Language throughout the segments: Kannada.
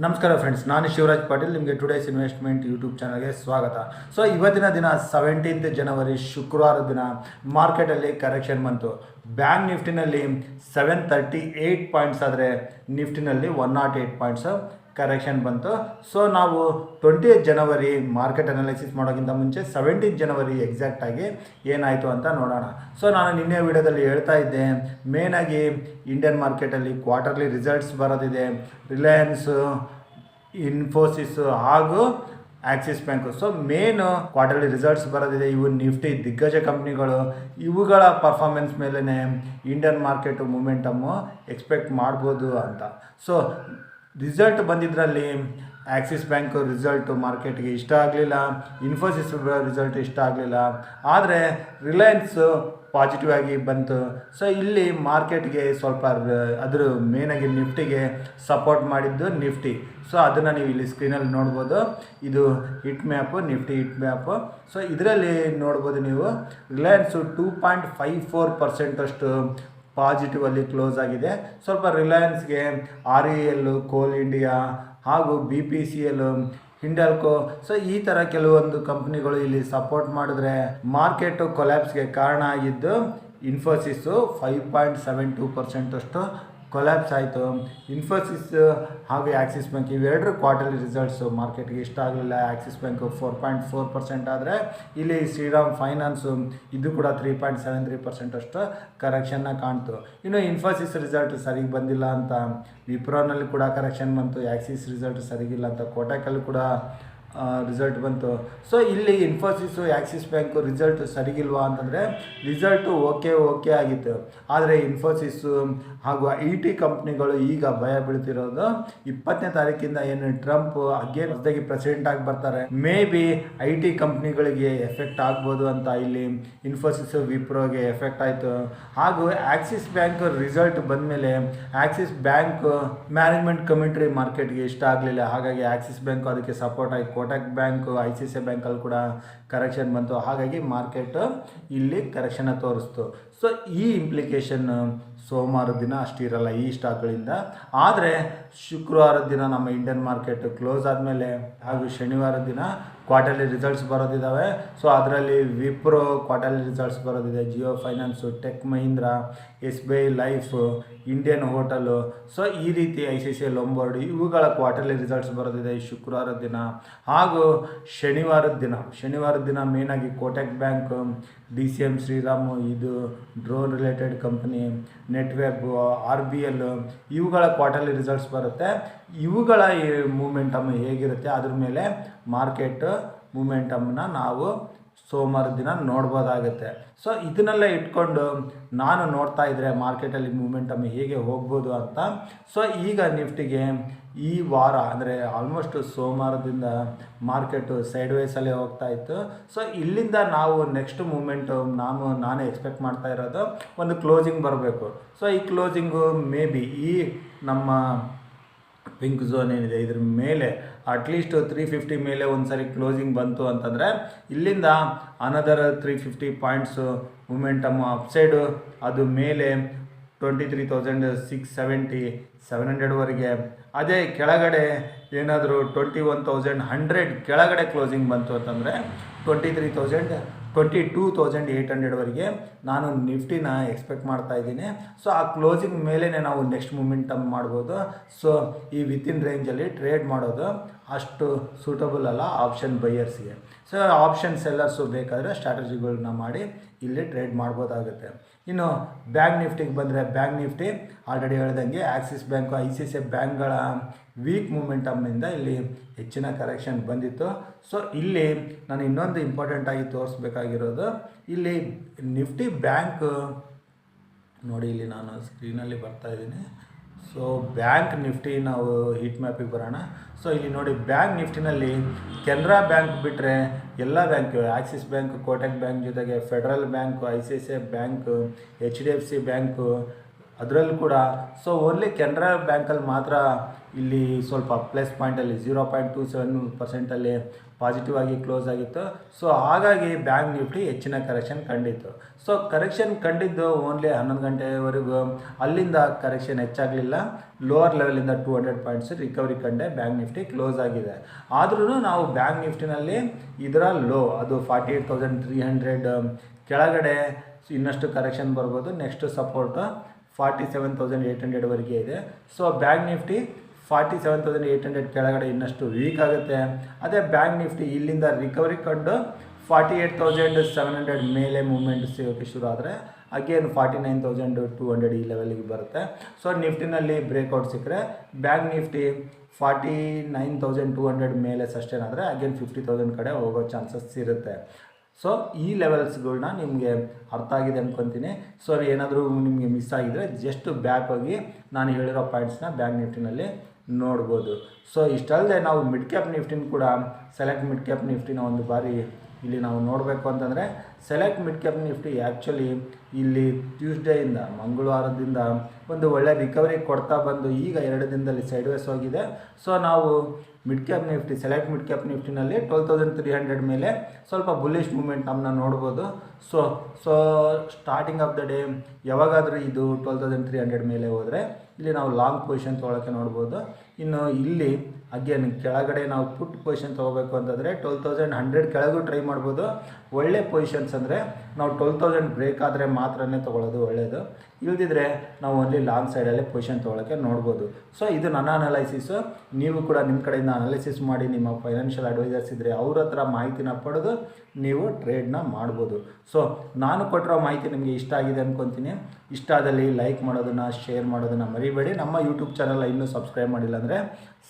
ನಮಸ್ಕಾರ ಫ್ರೆಂಡ್ಸ್, ನಾನು ಶಿವರಾಜ್ ಪಾಟೀಲ್. ನಿಮಗೆ ಟುಡೇಸ್ ಇನ್ವೆಸ್ಟ್ಮೆಂಟ್ ಯೂಟ್ಯೂಬ್ ಚಾನಲ್ಗೆ ಸ್ವಾಗತ. ಸೊ ಇವತ್ತಿನ ದಿನ 17th ಜನವರಿ ಶುಕ್ರವಾರ ದಿನ ಮಾರ್ಕೆಟಲ್ಲಿ ಕರೆಕ್ಷನ್ ಬಂತು. ಬ್ಯಾಂಕ್ ನಿಫ್ಟಿನಲ್ಲಿ 738 ಪಾಯಿಂಟ್ಸ್ ಆದರೆ ನಿಫ್ಟಿನಲ್ಲಿ 108 ಪಾಯಿಂಟ್ಸ್ ಕರೆಕ್ಷನ್ ಬಂತು. ಸೊ ನಾವು 20th ಜನವರಿ ಮಾರ್ಕೆಟ್ ಅನಾಲಿಸಿಸ್ ಮಾಡೋಕ್ಕಿಂತ ಮುಂಚೆ 17th ಜನವರಿ ಎಕ್ಸಾಕ್ಟಾಗಿ ಏನಾಯಿತು ಅಂತ ನೋಡೋಣ. ಸೊ ನಾನು ನಿನ್ನೆ ವಿಡಿಯೋದಲ್ಲಿ ಹೇಳ್ತಾ ಇದ್ದೆ, ಮೇನಾಗಿ ಇಂಡಿಯನ್ ಮಾರ್ಕೆಟಲ್ಲಿ ಕ್ವಾರ್ಟರ್ಲಿ ರಿಸಲ್ಟ್ಸ್ ಬರೋದಿದೆ. ರಿಲಯನ್ಸ್, ಇನ್ಫೋಸಿಸ್ ಹಾಗೂ Axis bank. So main quarterly results ಬರೋದಿದೆ. ಇವು ನಿಫ್ಟಿ ದಿಗ್ಗಜ ಕಂಪ್ನಿಗಳು, ಇವುಗಳ ಪರ್ಫಾರ್ಮೆನ್ಸ್ ಮೇಲೇ ಇಂಡಿಯನ್ ಮಾರ್ಕೆಟು ಮೂಮೆಂಟಮ್ಮು ಎಕ್ಸ್ಪೆಕ್ಟ್ ಮಾಡ್ಬೋದು ಅಂತ. ಸೊ ರಿಸಲ್ಟ್ ಬಂದಿದ್ದರಲ್ಲಿ ಆಕ್ಸಿಸ್ ಬ್ಯಾಂಕ್ ರಿಸಲ್ಟ್ ಮಾರ್ಕೆಟ್ಗೆ ಇಷ್ಟ ಆಗಲಿಲ್ಲ, ಇನ್ಫೋಸಿಸ್ ರಿಸಲ್ಟ್ ಇಷ್ಟ ಆಗಲಿಲ್ಲ, ಆದರೆ ರಿಲಯನ್ಸ್ ಪಾಸಿಟಿವ್ ಆಗಿ ಬಂತು. ಸೊ ಇಲ್ಲಿ ಮಾರ್ಕೆಟ್ಗೆ ಸ್ವಲ್ಪ ಅದ್ರ ಮೇನಾಗಿ ನಿಫ್ಟಿಗೆ ಸಪೋರ್ಟ್ ಮಾಡಿದ್ದು ನಿಫ್ಟಿ. ಸೊ ಅದನ್ನು ನೀವು ಇಲ್ಲಿ ಸ್ಕ್ರೀನಲ್ಲಿ ನೋಡ್ಬೋದು. ಇದು hit map, Nifty hit map. So ಇದರಲ್ಲಿ ನೋಡ್ಬೋದು ನೀವು, ರಿಲಯನ್ಸು 2.54% ಅಷ್ಟು ಪಾಸಿಟಿವ್ ಅಲ್ಲಿ ಕ್ಲೋಸ್ ಆಗಿದೆ. ಸ್ವಲ್ಪ ರಿಲಯನ್ಸ್ಗೆ REL, ಕೋಲ್ ಇಂಡಿಯಾ ಹಾಗೂ BPCL, ಹಿಂಡಲ್ಕೋ, ಸೊ ಈ ಥರ ಕೆಲವೊಂದು ಕಂಪ್ನಿಗಳು ಇಲ್ಲಿ ಸಪೋರ್ಟ್ ಮಾಡಿದ್ರೆ ಮಾರ್ಕೆಟು ಕೊಲ್ಯಾಪ್ಸ್ಗೆ ಕಾರಣ ಆಗಿದ್ದು ಇನ್ಫೋಸಿಸ್ಸು 5.72% ಅಷ್ಟು ಕೊಲ್ಯಾಪ್ಸ್ ಆಯಿತು. ಇನ್ಫೋಸಿಸ್ ಹಾಗೂ ಆಕ್ಸಿಸ್ ಬ್ಯಾಂಕ್ ಇವೆರಡರ ಕ್ವಾರ್ಟರ್ಲಿ ರಿಸಲ್ಟ್ಸು ಮಾರ್ಕೆಟ್ಗೆ ಇಷ್ಟ ಆಗಲಿಲ್ಲ. ಆಕ್ಸಿಸ್ ಬ್ಯಾಂಕು 4.4% ಆದರೆ ಇಲ್ಲಿ ಶ್ರೀರಾಮ್ ಫೈನಾನ್ಸು ಇದು ಕೂಡ 3.73% ಅಷ್ಟು ಕರೆಕ್ಷನ್ನ ಕಾಣ್ತು. ಇನ್ನು ಇನ್ಫೋಸಿಸ್ ರಿಸಲ್ಟ್ ಸರಿಗೆ ಬಂದಿಲ್ಲ ಅಂತ ವಿಪ್ರೋನಲ್ಲಿ ಕೂಡ ಕರೆಕ್ಷನ್ ಬಂತು. ಆಕ್ಸಿಸ್ ರಿಸಲ್ಟ್ ಸರಿಗಿಲ್ಲ ಅಂತ ಕೋಟಕಲ್ಲಿ ಕೂಡ ರಿಸಲ್ಟ್ ಬಂತು. ಸೊ ಇಲ್ಲಿ ಇನ್ಫೋಸಿಸು, ಆಕ್ಸಿಸ್ ಬ್ಯಾಂಕು ರಿಸಲ್ಟ್ ಸರಿಗಿಲ್ವಾ ಅಂತಂದರೆ ರಿಸಲ್ಟು ಓಕೆ ಆಗಿತ್ತು. ಆದರೆ ಇನ್ಫೋಸಿಸ್ಸು ಹಾಗೂ IT ಕಂಪ್ನಿಗಳು ಈಗ ಭಯ ಬೀಳ್ತಿರೋದು 20ನೇ ತಾರೀಕಿಂದ ಏನು ಟ್ರಂಪ್ ಅಗೇನ್ ಹೊಸದಾಗಿ ಪ್ರೆಸಿಡೆಂಟ್ ಆಗಿ ಬರ್ತಾರೆ, ಮೇ ಬಿ IT ಕಂಪ್ನಿಗಳಿಗೆ ಎಫೆಕ್ಟ್ ಆಗ್ಬೋದು ಅಂತ ಇಲ್ಲಿ ಇನ್ಫೋಸಿಸ್, ವಿಪ್ರೋಗೆ ಎಫೆಕ್ಟ್ ಆಯಿತು. ಹಾಗೂ ಆಕ್ಸಿಸ್ ಬ್ಯಾಂಕ್ ರಿಸಲ್ಟ್ ಬಂದಮೇಲೆ ಆಕ್ಸಿಸ್ ಬ್ಯಾಂಕ್ ಮ್ಯಾನೇಜ್ಮೆಂಟ್ ಕಮಿಟಿ ಮಾರ್ಕೆಟ್ಗೆ ಇಷ್ಟ ಆಗಲಿಲ್ಲ. ಹಾಗಾಗಿ ಆಕ್ಸಿಸ್ ಬ್ಯಾಂಕು ಅದಕ್ಕೆ ಸಪೋರ್ಟ್ ಆಗಿ ಕೋಟಕ್ ಬ್ಯಾಂಕು, ICICI ಬ್ಯಾಂಕಲ್ಲಿ ಕೂಡ ಕರೆಕ್ಷನ್ ಬಂತು. ಹಾಗಾಗಿ ಮಾರ್ಕೆಟ್ ಇಲ್ಲಿ ಕರೆಕ್ಷನ್ ತೋರಿಸ್ತು. ಸೊ ಈ ಇಂಪ್ಲಿಕೇಶನ್ ಸೋಮವಾರ ದಿನ ಅಷ್ಟಿರಲ್ಲ ಈ ಸ್ಟಾಕ್ಗಳಿಂದ. ಆದರೆ ಶುಕ್ರವಾರದ ದಿನ ನಮ್ಮ ಇಂಡಿಯನ್ ಮಾರ್ಕೆಟ್ ಕ್ಲೋಸ್ ಆದಮೇಲೆ ಹಾಗೂ ಶನಿವಾರ ದಿನ ಕ್ವಾರ್ಟರ್ಲಿ ರಿಸಲ್ಟ್ಸ್ ಬರೋದಿದ್ದಾವೆ. ಸೊ ಅದರಲ್ಲಿ ವಿಪ್ರೋ ಕ್ವಾರ್ಟರ್ಲಿ ರಿಸಲ್ಟ್ಸ್ ಬರೋದಿದೆ, Jio finance, tech Mahindra, SBI life, Indian hotel. So ಈ ರೀತಿ ICICI ಲೊಂಬಾರ್ಡ್ ಇವುಗಳ ಕ್ವಾರ್ಟರ್ಲಿ ರಿಸಲ್ಟ್ಸ್ ಬರೋದಿದೆ ಶುಕ್ರವಾರದ ದಿನ. ಹಾಗೂ ಶನಿವಾರದ ದಿನ ಮೇನಾಗಿ ಕೋಟಕ್ ಬ್ಯಾಂಕ್, DCM ಶ್ರೀರಾಮ್, ಇದು ಡ್ರೋನ್ ರಿಲೇಟೆಡ್ ಕಂಪ್ನಿ, ನೆಟ್ವೆಬ್, RBL ಇವುಗಳ ಕ್ವಾರ್ಟರ್ಲಿ ರಿಸಲ್ಟ್ಸ್ ಬರುತ್ತೆ. ಇವುಗಳ ಮೂಮೆಂಟಮ್ ಹೇಗಿರುತ್ತೆ ಅದ್ರ ಮೇಲೆ ಮಾರ್ಕೆಟ್ ಮೂಮೆಂಟಮ್ನ ನಾವು ಸೋಮವಾರ ದಿನ ನೋಡ್ಬೋದಾಗುತ್ತೆ. ಸೊ ಇದನ್ನೆಲ್ಲ ಇಟ್ಕೊಂಡು ನಾನು ನೋಡ್ತಾ ಇದ್ದರೆ ಮಾರ್ಕೆಟಲ್ಲಿ ಮೂಮೆಂಟಮ್ ಹೇಗೆ ಹೋಗ್ಬೋದು ಅಂತ. ಸೊ ಈಗ ನಿಫ್ಟಿಗೆ ಈ ವಾರ ಅಂದರೆ ಆಲ್ಮೋಸ್ಟ್ ಸೋಮವಾರದಿಂದ ಮಾರ್ಕೆಟು ಸೈಡ್ ವೈಸಲ್ಲೇ ಹೋಗ್ತಾ ಇತ್ತು. ಸೊ ಇಲ್ಲಿಂದ ನಾವು ನೆಕ್ಸ್ಟ್ ಮೂಮೆಂಟು ನಾನೇ ಎಕ್ಸ್ಪೆಕ್ಟ್ ಮಾಡ್ತಾ ಇರೋದು ಒಂದು ಕ್ಲೋಸಿಂಗ್ ಬರಬೇಕು. ಸೊ ಈ ಕ್ಲೋಸಿಂಗು ಮೇ ಬಿ ಈ ನಮ್ಮ ಪಿಂಕ್ ಝೋನ್ ಏನಿದೆ ಇದ್ರ ಮೇಲೆ ಅಟ್ಲೀಸ್ಟ್ 350 ಮೇಲೆ ಒಂದು ಸರಿ ಕ್ಲೋಸಿಂಗ್ ಬಂತು ಅಂತಂದರೆ ಇಲ್ಲಿಂದ ಅನದರ್ 350 ಪಾಯಿಂಟ್ಸು ಮೂಮೆಂಟಮ್ಮು ಅಪ್ಸೈಡು, ಅದು ಮೇಲೆ 23,670, 700ವರೆಗೆ. ಅದೇ ಕೆಳಗಡೆ ಏನಾದರೂ 21,100 ಕೆಳಗಡೆ ಕ್ಲೋಸಿಂಗ್ ಬಂತು ಅಂತಂದರೆ 22,800ವರೆಗೆ ನಾನು ನಿಫ್ಟಿನ ಎಕ್ಸ್ಪೆಕ್ಟ್ ಮಾಡ್ತಾ ಇದ್ದೀನಿ. ಸೊ ಆ ಕ್ಲೋಸಿಂಗ್ ಮೇಲೇ ನಾವು ನೆಕ್ಸ್ಟ್ ಮೂಮೆಂಟಮ್ ಮಾಡ್ಬೋದು. ಸೊ ಈ ವಿತಿನ್ ರೇಂಜಲ್ಲಿ ಟ್ರೇಡ್ ಮಾಡೋದು ಅಷ್ಟು ಸೂಟಬಲ್ ಅಲ್ಲ ಆಪ್ಷನ್ ಬೈಯರ್ಸ್ಗೆ. ಸೊ ಆಪ್ಷನ್ ಸೆಲ್ಲರ್ಸು ಬೇಕಾದರೆ ಸ್ಟ್ರಾಟಜಿಗಳನ್ನ ಮಾಡಿ ಇಲ್ಲಿ ಟ್ರೇಡ್ ಮಾಡ್ಬೋದಾಗುತ್ತೆ. ಇನ್ನು ಬ್ಯಾಂಕ್ ನಿಫ್ಟಿಗೆ ಬಂದರೆ ಬ್ಯಾಂಕ್ ನಿಫ್ಟಿ ಆಲ್ರೆಡಿ ಹೇಳ್ದಂಗೆ ಆಕ್ಸಿಸ್ ಬ್ಯಾಂಕು, ICICI ಬ್ಯಾಂಕ್ಗಳ ವೀಕ್ ಮೂಮೆಂಟಮ್ಮಿಂದ ಇಲ್ಲಿ ಹೆಚ್ಚಿನ ಕರೆಕ್ಷನ್ ಬಂದಿತ್ತು. ಸೊ ಇಲ್ಲಿ ನಾನು ಇನ್ನೊಂದು ಇಂಪಾರ್ಟೆಂಟಾಗಿ ತೋರಿಸ್ಬೇಕಾಗಿರೋದು, ಇಲ್ಲಿ ನಿಫ್ಟಿ ಬ್ಯಾಂಕ್ ನೋಡಿ, ಇಲ್ಲಿ ನಾನು ಸ್ಕ್ರೀನಲ್ಲಿ ಬರ್ತಾಯಿದ್ದೀನಿ. ಸೊ ಬ್ಯಾಂಕ್ ನಿಫ್ಟಿ ನಾವು ಹಿಟ್ ಮ್ಯಾಪಿಗೆ ಬರೋಣ. ಸೊ ಇಲ್ಲಿ ನೋಡಿ, ಬ್ಯಾಂಕ್ ನಿಫ್ಟಿನಲ್ಲಿ ಕೆನರಾ ಬ್ಯಾಂಕ್ ಬಿಟ್ಟರೆ ಎಲ್ಲ bank, Axis bank, Kotak bank ಜೊತೆಗೆ federal bank, ICICI bank, HDFC bank, ಅದರಲ್ಲೂ ಕೂಡ ಸೊ ಓನ್ಲಿ ಕೆನರಾ ಬ್ಯಾಂಕಲ್ಲಿ ಮಾತ್ರ ಇಲ್ಲಿ ಸ್ವಲ್ಪ ಪ್ಲಸ್ ಪಾಯಿಂಟಲ್ಲಿ 0.27% ಪಾಸಿಟಿವ್ ಆಗಿ ಕ್ಲೋಸ್ ಆಗಿತ್ತು. ಸೊ ಹಾಗಾಗಿ ಬ್ಯಾಂಕ್ ನಿಫ್ಟಿ ಹೆಚ್ಚಿನ ಕರೆಕ್ಷನ್ ಕಂಡಿತ್ತು. ಸೊ ಕರೆಕ್ಷನ್ ಕಂಡಿದ್ದು ಓನ್ಲಿ 11 ಗಂಟೆವರೆಗೂ, ಅಲ್ಲಿಂದ ಕರೆಕ್ಷನ್ ಹೆಚ್ಚಾಗಲಿಲ್ಲ. ಲೋವರ್ ಲೆವೆಲಿಂದ 200 ಪಾಯಿಂಟ್ಸ್ ರಿಕವರಿ ಕಂಡೆ ಬ್ಯಾಂಕ್ ನಿಫ್ಟಿ ಕ್ಲೋಸ್ ಆಗಿದೆ. ಆದ್ರೂ ನಾವು ಬ್ಯಾಂಕ್ ನಿಫ್ಟಿನಲ್ಲಿ ಇದರ ಲೋ ಅದು 48,300 ಕೆಳಗಡೆ ಇನ್ನಷ್ಟು ಕರೆಕ್ಷನ್ ಬರ್ಬೋದು. ನೆಕ್ಸ್ಟ್ ಸಪೋರ್ಟು 47,800ವರೆಗೆ ಇದೆ. ಸೊ ಬ್ಯಾಂಕ್ ನಿಫ್ಟಿ 47,800 ಕೆಳಗಡೆ ಇನ್ನಷ್ಟು ವೀಕ್ ಆಗುತ್ತೆ. ಅದೇ ಬ್ಯಾಂಕ್ ನಿಫ್ಟಿ ಇಲ್ಲಿಂದ ರಿಕವರಿ ಕಂಡು 48,700 ಮೇಲೆ ಮೂವ್ಮೆಂಟ್ ಸಿಗೋಕ್ಕೆ ಶುರು ಆದರೆ ಅಗೇನ್ 49,200 ಈ ಲೆವೆಲ್ಗೆ ಬರುತ್ತೆ. ಸೊ ನಿಫ್ಟಿನಲ್ಲಿ ಬ್ರೇಕ್ಔಟ್ ಸಿಕ್ಕರೆ ಬ್ಯಾಂಕ್ ನಿಫ್ಟಿ 49,200 ಮೇಲೆ ಸಸ್ಟೇನ್ ಆದರೆ ಅಗೇನ್ 50,000 ಕಡೆ ಹೋಗೋ ಚಾನ್ಸಸ್ ಇರುತ್ತೆ. ಸೊ ಈ ಲೆವೆಲ್ಸ್ಗಳನ್ನ ನಿಮಗೆ ಅರ್ಥ ಆಗಿದೆ ಅಂದ್ಕೊತೀನಿ. ಸೊ ಏನಾದರೂ ನಿಮಗೆ ಮಿಸ್ ಆಗಿದರೆ ಜಸ್ಟ್ ಬ್ಯಾಕ್ ಹೋಗಿ ನಾನು ಹೇಳಿರೋ ಪಾಯಿಂಟ್ಸ್ನ ಬ್ಯಾಂಕ್ ನಿಫ್ಟಿನಲ್ಲಿ ನೋಡ್ಬೋದು. ಸೊ ಇಷ್ಟಲ್ಲದೆ ನಾವು ಮಿಡ್ ಕ್ಯಾಪ್ ನಿಫ್ಟಿನ ಕೂಡ ಸೆಲೆಕ್ಟ್ ಮಿಡ್ ಕ್ಯಾಪ್ ನಿಫ್ಟಿನ ಒಂದು ಬಾರಿ ಇಲ್ಲಿ ನಾವು ನೋಡಬೇಕು ಅಂತಂದರೆ select mid cap Nifty actually ಇಲ್ಲಿ ಟ್ಯೂಸ್ಡೇಯಿಂದ ಮಂಗಳವಾರದಿಂದ ಒಂದು ಒಳ್ಳೆ ರಿಕವರಿ ಕೊಡ್ತಾ ಬಂದು ಈಗ 2 ದಿನದಲ್ಲಿ ಸೈಡ್ವೇಸ್ ಹೋಗಿದೆ. ಸೊ ನಾವು mid cap Nifty select mid cap ನಿಫ್ಟಿನಲ್ಲಿ 12,300 ಮೇಲೆ ಸ್ವಲ್ಪ ಬುಲ್ಲಿಶ್ ಮೂಮೆಂಟ್ ನಮ್ಮನ್ನ ನೋಡ್ಬೋದು. So starting of the day ಯಾವಾಗಾದರೂ ಇದು 12,300 ಮೇಲೆ ಹೋದರೆ ಇಲ್ಲಿ ನಾವು ಲಾಂಗ್ ಪೊಸಿಷನ್ ತೊಗೊಳಕ್ಕೆ ನೋಡ್ಬೋದು. ಇನ್ನು ಇಲ್ಲಿ ಅಗೇನ್ ಕೆಳಗಡೆ ನಾವು ಪುಟ್ ಪೊಸಿಷನ್ ತೊಗೋಬೇಕು ಅಂತಂದರೆ 12,100 ಕೆಳಗೂ ಟ್ರೈ ಮಾಡ್ಬೋದು. ಒಳ್ಳೆ ಪೊಸಿಷನ್ಸ್ ಅಂದರೆ ನಾವು 12,000 ಬ್ರೇಕ್ ಆದರೆ ಮಾತ್ರನೇ ತೊಗೊಳ್ಳೋದು ಒಳ್ಳೆಯದು. ಇಲ್ದಿದ್ರೆ ನಾವು ಓನ್ಲಿ ಲಾಂಗ್ ಸೈಡಲ್ಲೇ ಪೊಸಿಷನ್ ತೊಗೊಳಕ್ಕೆ ನೋಡ್ಬೋದು. ಸೊ ಇದು ನನ್ನ ಅನಾಲೈಸಿಸು. ನೀವು ಕೂಡ ನಿಮ್ಮ ಕಡೆಯಿಂದ ಅನಾಲಿಸಿಸ್ ಮಾಡಿ ನಿಮ್ಮ ಫೈನಾನ್ಷಿಯಲ್ ಅಡ್ವೈಸರ್ಸ್ ಇದ್ದರೆ ಅವ್ರ ಹತ್ರ ಮಾಹಿತಿನ ಪಡೆದು ನೀವು ಟ್ರೇಡ್ನ ಮಾಡ್ಬೋದು. ಸೊ ನಾನು ಕೊಟ್ಟಿರೋ ಮಾಹಿತಿ ನಿಮಗೆ ಇಷ್ಟ ಆಗಿದೆ ಅಂದ್ಕೊತೀನಿ. ಇಷ್ಟ ಆದಲ್ಲಿ ಲೈಕ್ ಮಾಡೋದನ್ನು ಶೇರ್ ಮಾಡೋದನ್ನು ಮರಿಬೇಡಿ. ನಮ್ಮ ಯೂಟ್ಯೂಬ್ ಚಾನಲ್ ಇನ್ನೂ ಸಬ್ಸ್ಕ್ರೈಬ್ ಮಾಡಿಲ್ಲ ಅಂದರೆ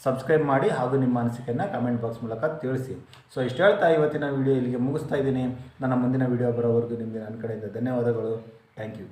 ಸಬ್ಸ್ಕ್ರೈಬ್ ಮಾಡಿ ಹಾಗೂ ನಿಮ್ಮ ಅನಿಸಿಕೆಯನ್ನು ಕಮೆಂಟ್ ಬಾಕ್ಸ್ ಮೂಲಕ ತಿಳಿಸಿ. ಸೊ ಇಷ್ಟು ಹೇಳ್ತಾ ಇವತ್ತಿನ ವಿಡಿಯೋ ಇಲ್ಲಿಗೆ ಮುಗಿಸ್ತಾ ಇದ್ದೀನಿ. ನನ್ನ ಮುಂದಿನ ವಿಡಿಯೋ ಬರೋವರೆಗೂ ನಿಮಗೆ ನನ್ನ ಕಡೆಯಿಂದ ಧನ್ಯವಾದಗಳು. Thank you.